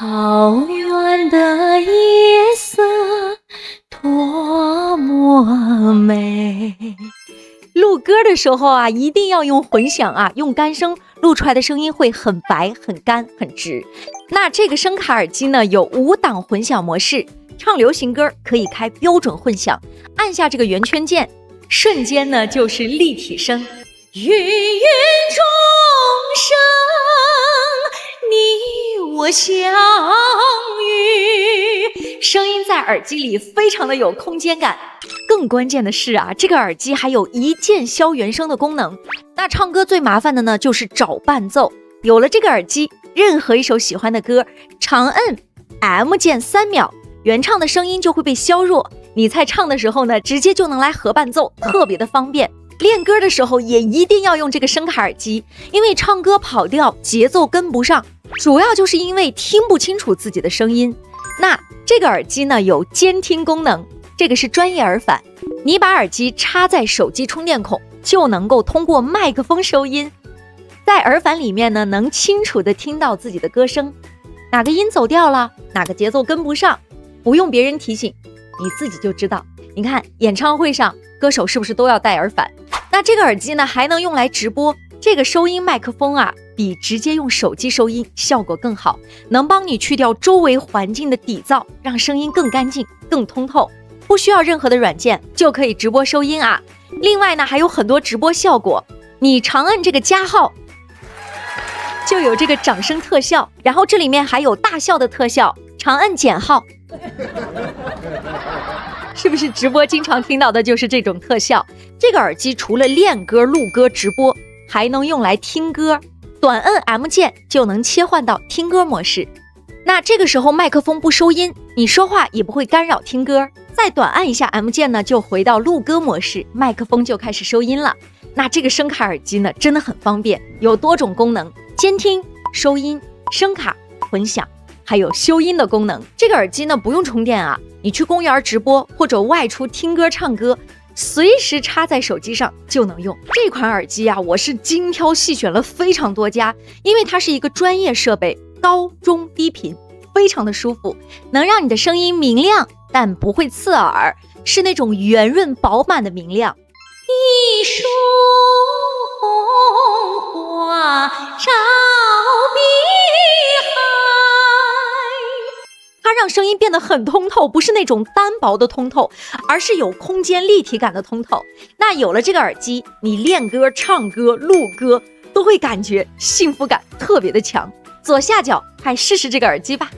草原的夜色多么美。录歌的时候啊，一定要用混响啊，用干声录出来的声音会很白、很干、很直。那这个声卡耳机呢，有5档混响模式，唱流行歌可以开标准混响，按下这个圆圈键，瞬间呢就是立体声。芸芸众生，你我相遇，声音在耳机里非常的有空间感。更关键的是啊，这个耳机还有一键消原声的功能。那唱歌最麻烦的呢，就是找伴奏。有了这个耳机，任何一首喜欢的歌，长摁 M 键3秒，原唱的声音就会被削弱。你在唱的时候呢，直接就能来合伴奏，特别的方便。练歌的时候也一定要用这个声卡耳机，因为唱歌跑调，节奏跟不上，主要就是因为听不清楚自己的声音。那这个耳机呢，有监听功能，这个是专业耳返，你把耳机插在手机充电孔，就能够通过麦克风收音，在耳返里面呢，能清楚的听到自己的歌声，哪个音走调了，哪个节奏跟不上，不用别人提醒，你自己就知道。你看演唱会上歌手是不是都要戴耳返？那这个耳机呢，还能用来直播。这个收音麦克风啊，比直接用手机收音效果更好，能帮你去掉周围环境的底噪，让声音更干净、更通透。不需要任何的软件就可以直播收音啊。另外呢，还有很多直播效果，你长按这个加号，就有这个掌声特效，然后这里面还有大笑的特效，长按减号。是不是直播经常听到的就是这种特效？这个耳机除了练歌、录歌、直播，还能用来听歌，短摁 M 键就能切换到听歌模式。那这个时候麦克风不收音，你说话也不会干扰听歌，再短按一下 M 键呢，就回到录歌模式，麦克风就开始收音了。那这个声卡耳机呢，真的很方便，有多种功能，监听、收音、声卡、混响，还有修音的功能。这个耳机呢，不用充电啊，你去公园直播或者外出听歌唱歌，随时插在手机上就能用。这款耳机啊，我是精挑细选了非常多家，因为它是一个专业设备，高中低频，非常的舒服，能让你的声音明亮，但不会刺耳，是那种圆润饱满的明亮。一束红花照碧海，它让声音变得很通透，不是那种单薄的通透，而是有空间立体感的通透。那有了这个耳机，你练歌、唱歌、录歌都会感觉幸福感特别的强。左下角快试试这个耳机吧。